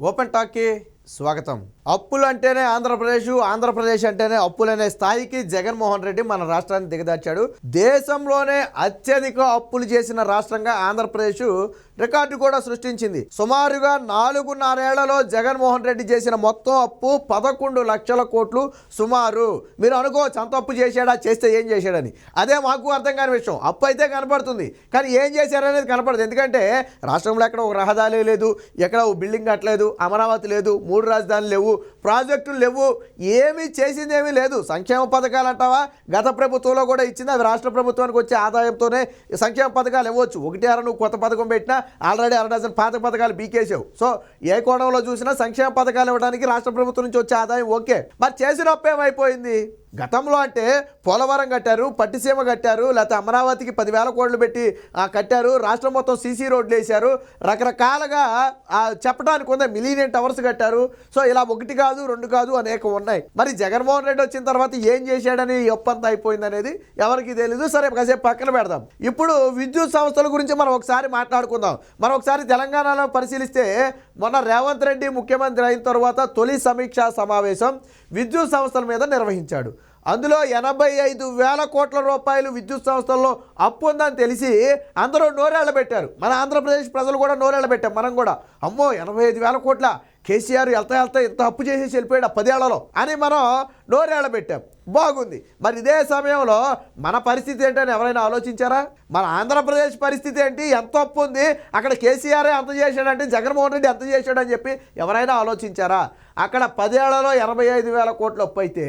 Open టాక్కి స్వాగతం. అప్పులు అంటేనే ఆంధ్రప్రదేశ్ అంటేనే అప్పులనే స్థాయికి జగన్మోహన్ రెడ్డి మన రాష్ట్రాన్ని దిగదార్చాడు. దేశంలోనే అత్యధిక అప్పులు చేసిన రాష్ట్రంగా ఆంధ్రప్రదేశ్ రికార్డు కూడా సృష్టించింది. సుమారుగా 4.5 ఏళ్లలో జగన్మోహన్ రెడ్డి చేసిన మొత్తం అప్పు 11 లక్షల కోట్లు సుమారు. మీరు అనుకోవచ్చు అంత అప్పు చేశాడా, చేస్తే ఏం చేశాడని. అదే మాకు అర్థం కాని విషయం. అప్పు అయితే కనపడుతుంది, కానీ ఏం చేశారనేది కనపడదు. ఎందుకంటే రాష్ట్రంలో ఎక్కడ ఒక రహదారి లేదు, ఎక్కడ ఒక బిల్డింగ్ కట్టలేదు, అమరావతి లేదు, 3 రాజధానులు లేవు, ప్రాజెక్టులు లేవు, ఏమీ చేసింది ఏమీ లేదు. సంక్షేమ పథకాలు అంటావా, గత ప్రభుత్వంలో కూడా ఇచ్చింది. అవి రాష్ట్ర ప్రభుత్వానికి వచ్చే ఆదాయంతోనే సంక్షేమ పథకాలు ఇవ్వచ్చు. 1 నువ్వు కొత్త పథకం పెట్టినా ఆల్రెడీ 6 పాత పథకాలు బీకేసావు. సో ఏ కోణంలో చూసినా సంక్షేమ పథకాలు ఇవ్వడానికి రాష్ట్ర ప్రభుత్వం నుంచి వచ్చే ఆదాయం ఓకే. మరి చేసిన అప్పు ఏమైపోయింది? గతంలో అంటే పోలవరం కట్టారు, పట్టిసీమ కట్టారు, లేకపోతే అమరావతికి 10,000 కోట్లు పెట్టి కట్టారు, రాష్ట్రం మొత్తం సీసీ రోడ్లు వేశారు, రకరకాలుగా చెప్పడానికి ఉందా, మిలీనియం టవర్స్ కట్టారు. సో ఇలా 1 కాదు 2 కాదు అనేకం ఉన్నాయి. మరి జగన్మోహన్ రెడ్డి వచ్చిన తర్వాత ఏం చేశాడని ఒప్పంత అయిపోయింది అనేది ఎవరికి తెలీదు. సరే కాసేపు పక్కన పెడదాం. ఇప్పుడు విద్యుత్ సంస్థల గురించి మనం ఒకసారి మాట్లాడుకుందాం. మనం ఒకసారి తెలంగాణలో పరిశీలిస్తే మొన్న రేవంత్ రెడ్డి ముఖ్యమంత్రి అయిన తర్వాత తొలి సమీక్షా సమావేశం విద్యుత్ సంస్థల మీద నిర్వహించాడు. అందులో 85,000 కోట్ల రూపాయలు విద్యుత్ సంస్థల్లో అప్పు ఉందని తెలిసి అందరూ నోరేళ్ల పెట్టారు. మన ఆంధ్రప్రదేశ్ ప్రజలు కూడా నోరేళ్ల పెట్టాం. మనం కూడా అమ్మో 85,000 కోట్ల కేసీఆర్ వెళ్తా ఇంత అప్పు చేసేసి వెళ్ళిపోయాడు 10 ఏళ్లలో అని మనం నోరేళ్ల పెట్టాం. బాగుంది. మరి ఇదే సమయంలో మన పరిస్థితి ఏంటని ఎవరైనా ఆలోచించారా? మన ఆంధ్రప్రదేశ్ పరిస్థితి ఏంటి? ఎంత అప్పు ఉంది? అక్కడ కేసీఆరే అంత చేశాడంటే జగన్మోహన్ రెడ్డి ఎంత చేశాడని చెప్పి ఎవరైనా ఆలోచించారా? అక్కడ 10 ఏళ్లలో 85,000 కోట్ల అప్పు అయితే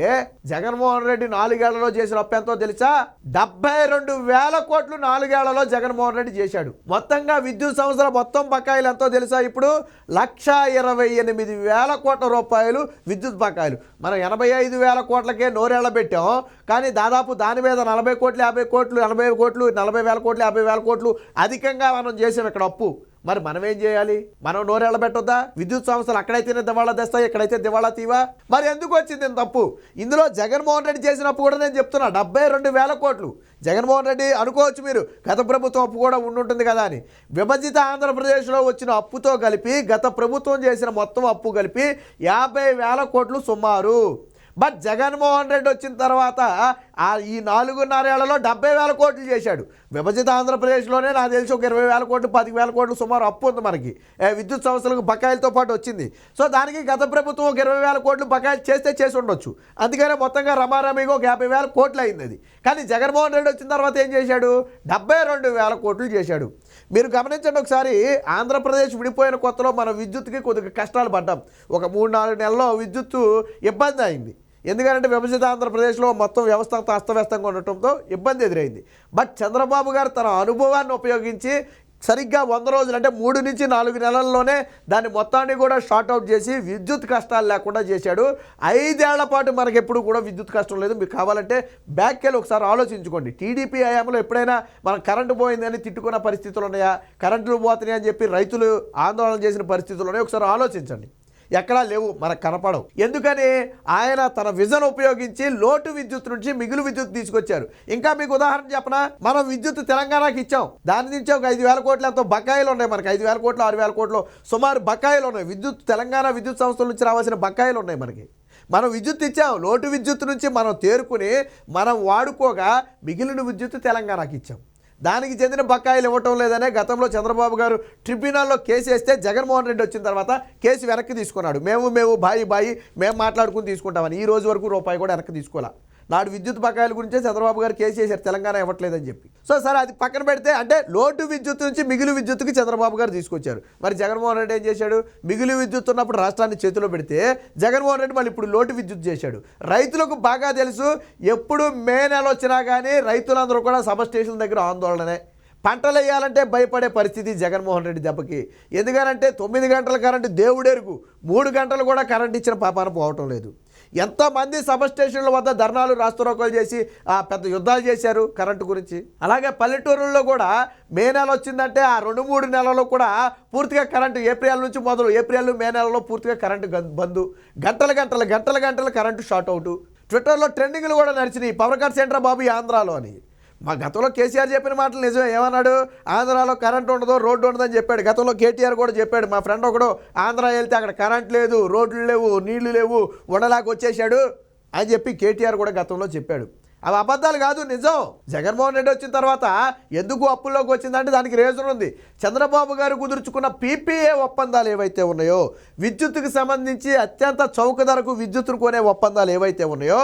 జగన్మోహన్ రెడ్డి 4 ఏళ్లలో చేసిన అప్పు ఎంతో తెలుసా? 72,000 కోట్లు 4 ఏళ్లలో జగన్మోహన్ రెడ్డి చేశాడు. మొత్తంగా విద్యుత్ సంస్థల మొత్తం బకాయిలు ఎంతో తెలుసా? ఇప్పుడు 128,000 కోట్ల రూపాయలు విద్యుత్ బకాయిలు. మనం 85,000 కోట్లకే నోరేళ్ల పెట్టాం, కానీ దాదాపు దాని మీద 40 కోట్లు 50 కోట్లు 40 కోట్లు 40,000 కోట్లు 50,000 కోట్లు అధికంగా మనం చేసాం ఇక్కడ అప్పు. మరి మనం ఏం చేయాలి? మనం నోరేళ్ల పెట్టొద్దా? విద్యుత్ సంస్థలు అక్కడైతేనే దివాళా తెస్తాయి, ఎక్కడైతే దివాళా తీవా? మరి ఎందుకు వచ్చింది ఇంత తప్పు? ఇందులో జగన్మోహన్ రెడ్డి చేసినప్పుడు కూడా నేను చెప్తున్నా 72,000 కోట్లు. జగన్మోహన్ రెడ్డి అనుకోవచ్చు మీరు గత ప్రభుత్వం అప్పు కూడా ఉండుంటుంది కదా అని. విభజిత ఆంధ్రప్రదేశ్లో వచ్చిన అప్పుతో కలిపి గత ప్రభుత్వం చేసిన మొత్తం అప్పు కలిపి 50,000 కోట్లు సుమారు. బట్ జగన్మోహన్ రెడ్డి వచ్చిన తర్వాత ఈ 4.5 ఏళ్లలో 70,000 కోట్లు చేశాడు. విభజిత ఆంధ్రప్రదేశ్లోనే నాకు తెలిసి ఒక 20,000 కోట్లు 10,000 కోట్లు సుమారు అప్పు ఉంది మనకి విద్యుత్ సంస్థలకు బకాయిలతో పాటు వచ్చింది. సో దానికి గత ప్రభుత్వం ఒక 20,000 కోట్లు బకాయిలు చేసి ఉండొచ్చు. అందుకనే మొత్తంగా రమారమిగా ఒక 50,000 కోట్లు అయింది అది. కానీ జగన్మోహన్ రెడ్డి వచ్చిన తర్వాత ఏం చేశాడు? 72,000 కోట్లు చేశాడు. మీరు గమనించండి ఒకసారి. ఆంధ్రప్రదేశ్ విడిపోయిన కొత్తలో మన విద్యుత్కి కొద్దిగా కష్టాలు పడ్డాం. ఒక 3-4 నెలల్లో విద్యుత్తు ఇబ్బంది అయింది. ఎందుకంటే విభజిత ఆంధ్రప్రదేశ్లో మొత్తం వ్యవస్థ అంతా అస్తవ్యస్తంగా ఉండటంతో ఇబ్బంది ఎదురైంది. బట్ చంద్రబాబు గారు తన అనుభవాన్ని ఉపయోగించి సరిగ్గా 100 రోజులు అంటే 3 నుంచి 4 నెలల్లోనే దాన్ని మొత్తాన్ని కూడా షార్ట్అవుట్ చేసి విద్యుత్ కష్టాలు లేకుండా చేశాడు. 5 ఏళ్ల పాటు మనకి ఎప్పుడు కూడా విద్యుత్ కష్టం లేదు. మీకు కావాలంటే బ్యాక్కి వెళ్ళి ఒకసారి ఆలోచించుకోండి. టీడీపీ హయాంలో ఎప్పుడైనా మనం కరెంటు పోయిందని తిట్టుకున్న పరిస్థితులు ఉన్నాయా? కరెంటులు పోతున్నాయి అని చెప్పి రైతులు ఆందోళన చేసిన పరిస్థితులు ఉన్నాయా? ఒకసారి ఆలోచించండి. ఎక్కడా లేవు, మనకు కనపడవు. ఎందుకని? ఆయన తన విజన్ ఉపయోగించి లోటు విద్యుత్ నుంచి మిగులు విద్యుత్ తీసుకొచ్చారు. ఇంకా మీకు ఉదాహరణ చెప్పనా? మనం విద్యుత్ తెలంగాణకి ఇచ్చాం, దాని నుంచి ఒక 5,000 కోట్లు ఎంతో బకాయిలు ఉన్నాయి మనకి. 5,000 కోట్లు 6,000 కోట్లు సుమారు బకాయిలు ఉన్నాయి. తెలంగాణ విద్యుత్ సంస్థల నుంచి రావాల్సిన బకాయిలు ఉన్నాయి మనకి. మనం విద్యుత్ ఇచ్చాం, లోటు విద్యుత్ నుంచి మనం తేరుకుని మనం వాడుకోగా మిగిలిన విద్యుత్ తెలంగాణకి ఇచ్చాం. దానికి చెందిన బకాయిలు ఇవ్వటం లేదనే గతంలో చంద్రబాబు గారు ట్రిబ్యునల్లో కేసు వేస్తే జగన్మోహన్ రెడ్డి వచ్చిన తర్వాత కేసు వెనక్కి తీసుకున్నాడు. మేము బాయి మేము మాట్లాడుకుని తీసుకుంటామని. ఈ రోజు వరకు రూపాయి కూడా వెనక్కి తీసుకోవాలి. నాడు విద్యుత్ బకాయిల గురించే చంద్రబాబు గారు కేసు చేశారు, తెలంగాణ ఇవ్వట్లేదని చెప్పి. సో సరే అది పక్కన పెడితే, అంటే లోటు విద్యుత్ నుంచి మిగులు విద్యుత్తుకి చంద్రబాబు గారు తీసుకొచ్చారు. మరి జగన్మోహన్ రెడ్డి ఏం చేశాడు? మిగులు విద్యుత్ ఉన్నప్పుడు రాష్ట్రాన్ని చేతిలో పెడితే జగన్మోహన్ రెడ్డి మళ్ళీ ఇప్పుడు లోటు విద్యుత్ చేశాడు. రైతులకు బాగా తెలుసు, ఎప్పుడు మే నెల వచ్చినా కానీ రైతులందరూ కూడా సబ్ స్టేషన్ దగ్గర ఆందోళనే. పంటలు వేయాలంటే భయపడే పరిస్థితి జగన్మోహన్ రెడ్డి దెబ్బకి. ఎందుకనంటే 9 గంటల కరెంటు దేవుడెరుగు, 3 గంటలు కూడా కరెంట్ ఇచ్చిన పాపాన పోవటం లేదు. ఎంతమంది సబ్ స్టేషన్ల వద్ద ధర్నాలు రాస్తారోకోలు చేసి పెద్ద యుద్ధాలు చేశారు కరెంటు గురించి. అలాగే పల్లెటూరుల్లో కూడా మే నెల వచ్చిందంటే ఆ 2-3 నెలల్లో కూడా పూర్తిగా కరెంటు ఏప్రిల్ మే నెలలో పూర్తిగా కరెంటు బంద్. గంటల కరెంటు షార్ట్ అవుట్. ట్విట్టర్లో ట్రెండింగ్లు కూడా నడిచినాయి. పవర్ కట్ సెంటర్ బాబు ఆంధ్రాలో అని. మా గతంలో కేసీఆర్ చెప్పిన మాటలు నిజమే. ఏమన్నాడు? ఆంధ్రాలో కరెంట్ ఉండదు, రోడ్డు ఉండదని చెప్పాడు. గతంలో కేటీఆర్ కూడా చెప్పాడు. మా ఫ్రెండ్ ఒకడు ఆంధ్ర వెళ్తే అక్కడ కరెంట్ లేదు, రోడ్లు లేవు, నీళ్లు లేవు, ఉండలాగా వచ్చేసాడు అని చెప్పి కేటీఆర్ కూడా గతంలో చెప్పాడు. అవి అబద్ధాలు కాదు, నిజం. జగన్మోహన్ రెడ్డి వచ్చిన తర్వాత ఎందుకు అప్పుల్లోకి వచ్చిందంటే దానికి రీజన్ ఉంది. చంద్రబాబు గారు కుదుర్చుకున్న పీపీఏ ఒప్పందాలు ఏవైతే ఉన్నాయో, విద్యుత్తుకు సంబంధించి అత్యంత చౌక ధరకు విద్యుత్తును కొనే ఒప్పందాలు ఏవైతే ఉన్నాయో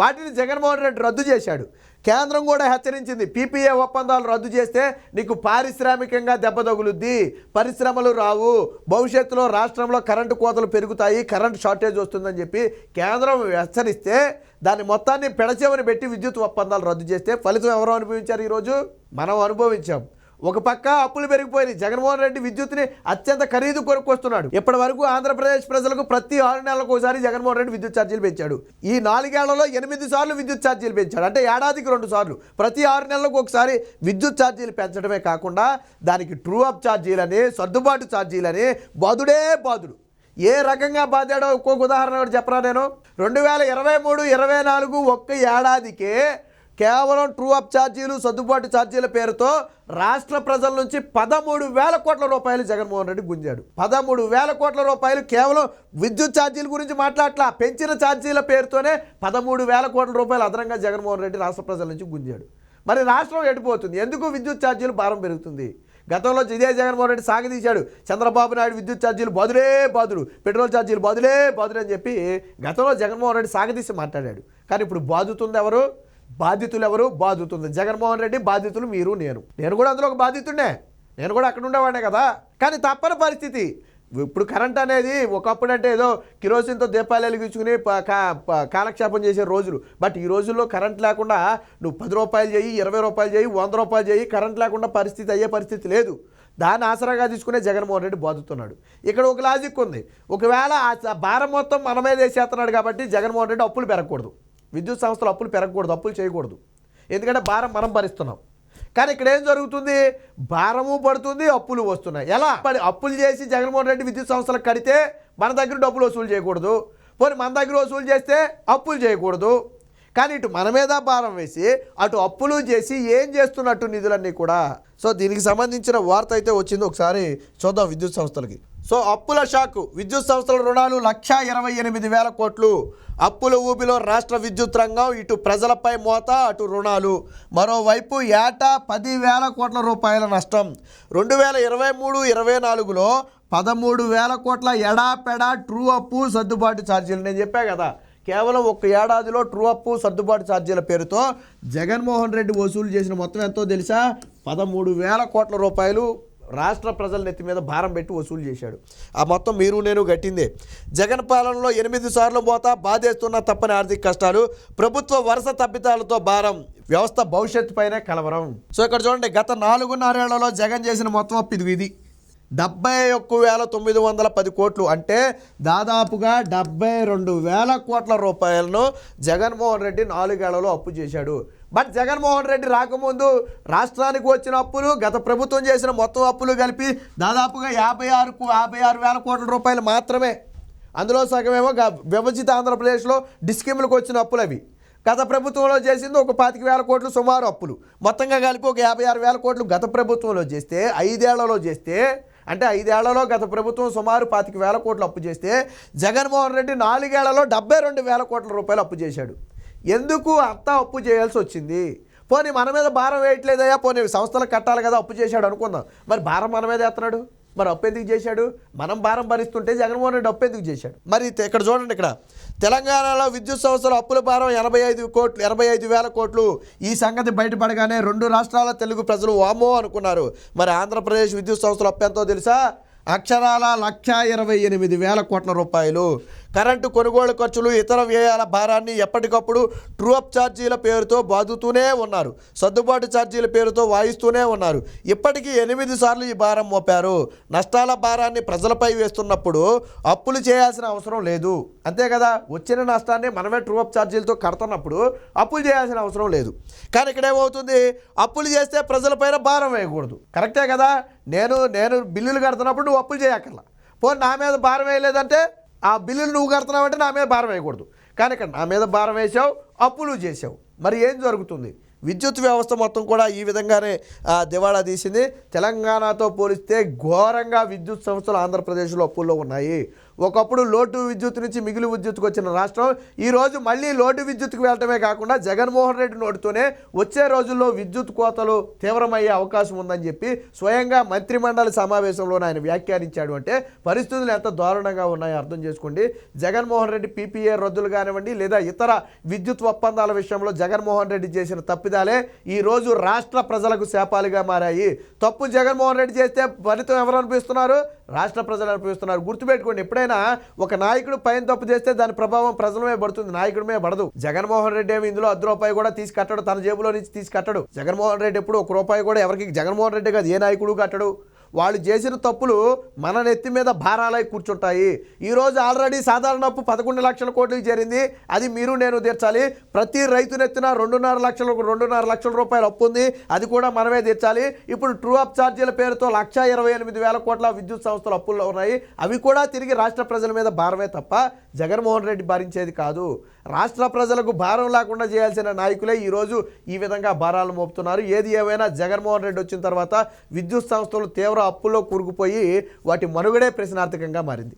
వాటిని జగన్మోహన్ రెడ్డి రద్దు చేశాడు. కేంద్రం కూడా హెచ్చరించింది, పీపీఏ ఒప్పందాలు రద్దు చేస్తే నీకు పారిశ్రామికంగా దెబ్బ తగులుద్ది, పరిశ్రమలు రావు, భవిష్యత్తులో రాష్ట్రంలో కరెంటు కోతలు పెరుగుతాయి, కరెంటు షార్టేజ్ వస్తుందని చెప్పి కేంద్రం హెచ్చరిస్తే దాన్ని మొత్తాన్ని పెడచెవిని పెట్టి విద్యుత్ ఒప్పందాలు రద్దు చేస్తే ఫలితం ఎవరు అనుభవించారు? ఈరోజు మనం అనుభవించాం. ఒక పక్క అప్పులు పెరిగిపోయినాయి. జగన్మోహన్ రెడ్డి విద్యుత్ని అత్యంత ఖరీదు కొనుక్కొస్తున్నాడు. ఇప్పటి వరకు ఆంధ్రప్రదేశ్ ప్రజలకు ప్రతి 6 నెలలకు ఒకసారి జగన్మోహన్ రెడ్డి విద్యుత్ ఛార్జీలు పెంచాడు. ఈ 4 ఏళ్లలో 8 సార్లు విద్యుత్ ఛార్జీలు పెంచాడు. అంటే ఏడాదికి 2 సార్లు, ప్రతి 6 నెలలకు ఒకసారి విద్యుత్ ఛార్జీలు పెంచడమే కాకుండా దానికి ట్రూ అప్ ఛార్జీలని, సర్దుబాటు ఛార్జీలని బాదుడే బాదుడు. ఏ రకంగా బాధాడో ఒక్కొక్క ఉదాహరణ కూడా చెప్పరా నేను. 2023-24 ఒక్క ఏడాదికే కేవలం ట్రూ అప్ ఛార్జీలు, సర్దుబాటు ఛార్జీల పేరుతో రాష్ట్ర ప్రజల నుంచి 13,000 కోట్ల రూపాయలు జగన్మోహన్ రెడ్డి గుంజాడు. 13,000 కోట్ల రూపాయలు కేవలం విద్యుత్ ఛార్జీల గురించి మాట్లాడట్లా, పెంచిన ఛార్జీల పేరుతోనే 13,000 కోట్ల రూపాయలు అదనంగా జగన్మోహన్ రెడ్డి రాష్ట్ర ప్రజల నుంచి గుంజాడు. మరి రాష్ట్రం ఎడిపోతుంది. ఎందుకు విద్యుత్ ఛార్జీలు భారం పెరుగుతుంది? గతంలో ఇదే జగన్మోహన్ రెడ్డి సాగదీశాడు, చంద్రబాబు నాయుడు విద్యుత్ ఛార్జీలు బదులే బాదుడు, పెట్రోల్ ఛార్జీలు బదులే బాదుడు అని చెప్పి గతంలో జగన్మోహన్ రెడ్డి సాగదీసి మాట్లాడాడు. కానీ ఇప్పుడు బాదుతుంది ఎవరు? బాధితులు ఎవరు? బాధితుంది జగన్మోహన్ రెడ్డి, బాధితులు మీరు, నేను కూడా అందులో ఒక బాధితుడే. నేను కూడా అక్కడ ఉండేవాడినే కదా. కానీ తప్పని పరిస్థితి. ఇప్పుడు కరెంట్ అనేది ఒకప్పుడు అంటే ఏదో కిరోసిన్తో దీపాలు వెలిగించుకుని కాలక్షేపం చేసే రోజులు. బట్ ఈ రోజుల్లో కరెంట్ లేకుండా నువ్వు 10 రూపాయలు చేయి, 20 రూపాయలు చేయి, 100 రూపాయలు చేయి, కరెంట్ లేకుండా పరిస్థితి అయ్యే పరిస్థితి లేదు. దాన్ని ఆసరాగా తీసుకునే జగన్మోహన్ రెడ్డి బాదుతున్నాడు. ఇక్కడ ఒక లాజిక్ ఉంది. ఒకవేళ ఆ భారం మొత్తం మన మీద వేసేస్తున్నాడు కాబట్టి జగన్మోహన్ రెడ్డి అప్పులు పెరగకూడదు, విద్యుత్ సంస్థలు అప్పులు పెరగకూడదు, అప్పులు చేయకూడదు. ఎందుకంటే భారం మనం భరిస్తున్నాం. కానీ ఇక్కడ ఏం జరుగుతుంది? భారము పడుతుంది, అప్పులు వస్తున్నాయి. ఎలా? అప్పులు చేసి జగన్మోహన్ రెడ్డి విద్యుత్ సంస్థలకు కడితే మన దగ్గర డబ్బులు వసూలు చేయకూడదు, పోనీ మన దగ్గర వసూలు చేస్తే అప్పులు చేయకూడదు. కానీ ఇటు మన మీద భారం వేసి అటు అప్పులు చేసి ఏం చేస్తున్నట్టు నిధులన్నీ కూడా. సో దీనికి సంబంధించిన వార్త అయితే వచ్చింది, ఒకసారి చూద్దాం. విద్యుత్ సంస్థలకి సో అప్పుల షాకు. విద్యుత్ సంస్థల రుణాలు 1,28,000 కోట్లు. అప్పుల ఊబిలో రాష్ట్ర విద్యుత్ రంగం. ఇటు ప్రజలపై మోత, అటు రుణాలు. మరోవైపు ఏటా 10,000 కోట్ల రూపాయల నష్టం. 2023-24లో 13,000 కోట్ల ఎడాపెడా ట్రూ అప్పు, సర్దుబాటు ఛార్జీలు. నేను చెప్పా కదా, కేవలం ఒక ఏడాదిలో ట్రూ అప్పు, సర్దుబాటు ఛార్జీల పేరుతో జగన్మోహన్ రెడ్డి వసూలు చేసిన మొత్తం ఎంతో తెలుసా? 13,000 కోట్ల రూపాయలు రాష్ట్ర ప్రజల నెత్తి మీద భారం పెట్టి వసూలు చేశాడు. ఆ మొత్తం మీరు నేను గట్టిందే. జగన్ పాలనలో 8 సార్లు మోత, బాధేస్తున్న తప్పని ఆర్థిక కష్టాలు, ప్రభుత్వ వరుస తప్పిదాలతో భారం, వ్యవస్థ భవిష్యత్తు పైనే కలవరం. సో ఇక్కడ చూడండి, గత 4.5 ఏళ్లలో జగన్ చేసిన మొత్తం అప్పు ఇది 71,910 కోట్లు. అంటే దాదాపుగా 72,000 కోట్ల రూపాయలను జగన్మోహన్ రెడ్డి 4 ఏళ్లలో అప్పు చేశాడు. బట్ జగన్మోహన్ రెడ్డి రాకముందు రాష్ట్రానికి వచ్చిన అప్పులు, గత ప్రభుత్వం చేసిన మొత్తం అప్పులు కలిపి దాదాపుగా 56,000 కోట్ల రూపాయలు మాత్రమే. అందులో సగమేమో విభజిత ఆంధ్రప్రదేశ్లో డిస్కిమ్లకు వచ్చిన అప్పులు. అవి గత ప్రభుత్వంలో చేసింది ఒక 25,000 కోట్లు సుమారు అప్పులు. మొత్తంగా కలిపి ఒక 56,000 కోట్లు గత ప్రభుత్వంలో చేస్తే, 5 ఏళ్లలో చేస్తే, అంటే 5 ఏళ్లలో గత ప్రభుత్వం సుమారు 25,000 కోట్లు అప్పు చేస్తే జగన్మోహన్ రెడ్డి 4 ఏళ్లలో 72,000 కోట్ల రూపాయలు అప్పు చేశాడు. ఎందుకు అంత అప్పు చేయాల్సి వచ్చింది? పోనీ మన మీద భారం వేయట్లేదయ్యా, పోనీ సంస్థలకు కట్టాలి కదా, అప్పు చేశాడు అనుకుందాం. మరి భారం మన మీద వేస్తున్నాడు, మరి అప్పు ఎందుకు చేశాడు? మనం భారం భరిస్తుంటే జగన్మోహన్ రెడ్డి అప్పు ఎందుకు చేశాడు? మరి ఇక్కడ చూడండి, ఇక్కడ తెలంగాణలో విద్యుత్ సంస్థల అప్పుల భారం 85,000 కోట్లు. ఈ సంగతి బయటపడగానే 2 రాష్ట్రాల తెలుగు ప్రజలు వామో అనుకున్నారు. మరి ఆంధ్రప్రదేశ్ విద్యుత్ సంస్థల అప్పు ఎంతో తెలుసా? అక్షరాల 1,28,000 కోట్ల రూపాయలు. కరెంటు కొనుగోలు ఖర్చులు, ఇతర వ్యయాల భారాన్ని ఎప్పటికప్పుడు ట్రూ అప్ ఛార్జీల పేరుతో బాదుతూనే ఉన్నారు, సర్దుబాటు ఛార్జీల పేరుతో వాయిస్తూనే ఉన్నారు. ఇప్పటికీ 8 సార్లు ఈ భారం మోపారు. నష్టాల భారాన్ని ప్రజలపై వేస్తున్నప్పుడు అప్పులు చేయాల్సిన అవసరం లేదు, అంతే కదా. వచ్చిన నష్టాన్ని మనమే ట్రూ అప్ ఛార్జీలతో కడుతున్నప్పుడు అప్పులు చేయాల్సిన అవసరం లేదు. కానీ ఇక్కడ ఏమవుతుంది? అప్పులు చేస్తే ప్రజలపైన భారం వేయకూడదు, కరెక్టే కదా. నేను బిల్లులు కడుతున్నప్పుడు నువ్వు అప్పులు చేయక్కర్లా, పోనీ నా మీద భారం వేయలేదంటే ఆ బిల్లులు నువ్వు కడుతున్నావంటే నా మీద భారం వేయకూడదు. కానీ ఇక్కడ నా మీద భారం వేసావు, అప్పులు చేసావు, మరి ఏం జరుగుతుంది? విద్యుత్ వ్యవస్థ మొత్తం కూడా ఈ విధంగానే దివాళా తీసింది. తెలంగాణతో పోలిస్తే ఘోరంగా విద్యుత్ సంస్థలు ఆంధ్రప్రదేశ్లో అప్పుల్లో ఉన్నాయి. ఒకప్పుడు లోటు విద్యుత్ నుంచి మిగులు విద్యుత్తుకు వచ్చిన రాష్ట్రం ఈరోజు మళ్ళీ లోటు విద్యుత్తుకు వెళ్ళటమే కాకుండా జగన్మోహన్ రెడ్డి నోటితోనే వచ్చే రోజుల్లో విద్యుత్ కోతలు తీవ్రమయ్యే అవకాశం ఉందని చెప్పి స్వయంగా మంత్రిమండలి సమావేశంలోనే ఆయన వ్యాఖ్యానించాడు. అంటే పరిస్థితులు ఎంత దారుణంగా ఉన్నాయో అర్థం చేసుకోండి. జగన్మోహన్ రెడ్డి పీపీఏ రద్దులు కానివ్వండి లేదా ఇతర విద్యుత్ ఒప్పందాల విషయంలో జగన్మోహన్ రెడ్డి చేసిన తప్పిదాలే ఈరోజు రాష్ట్ర ప్రజలకు శాపాలుగా మారాయి. తప్పు జగన్మోహన్ రెడ్డి చేస్తే ఫలితం ఎవరు అనిపిస్తున్నారు? రాష్ట్ర ప్రజలు అనిపిస్తున్నారు. గుర్తుపెట్టుకోండి, ఎప్పుడైనా ఒక నాయకుడు పైన తప్పు చేస్తే దాని ప్రభావం ప్రజల మీద పడుతుంది, నాయకుడి మీద పడదు. జగన్మోహన్ రెడ్డి ఏమి ఇందులో ₹1 కూడా తీసి కట్టడు, తన జేబులో నుంచి తీసి కట్టడు. జగన్మోహన్ రెడ్డి ఎప్పుడు ₹1 కూడా ఎవరికి, జగన్మోహన్ రెడ్డి కాదు ఏ నాయకుడు కట్టడు. వాళ్ళు చేసిన తప్పులు మన నెత్తి మీద భారాలై కూర్చుంటాయి. ఈరోజు ఆల్రెడీ సాధారణ అప్పు 11 లక్షల కోట్లకు చేరింది. అది మీరు నేను తీర్చాలి. ప్రతి రైతు నెత్తిన 2.5 లక్షల రూపాయలు అప్పు ఉంది, అది కూడా మనమే తీర్చాలి. ఇప్పుడు ట్రూ అప్ ఛార్జీల పేరుతో 1,28,000 కోట్ల విద్యుత్ సంస్థలు అప్పుల్లో ఉన్నాయి. అవి కూడా తిరిగి రాష్ట్ర ప్రజల మీద భారమే తప్ప జగన్మోహన్ రెడ్డి భరించేది కాదు. రాష్ట్ర ప్రజలకు భారం లేకుండా చేయాల్సిన నాయకులే ఈరోజు ఈ విధంగా భారాలు మోపుతున్నారు. ఏది ఏమైనా జగన్మోహన్ రెడ్డి వచ్చిన తర్వాత విద్యుత్ సంస్థలు తీవ్ర అప్పుల్లో కూరుకుపోయి వాటి మనుగడే ప్రశ్నార్థకంగా మారింది.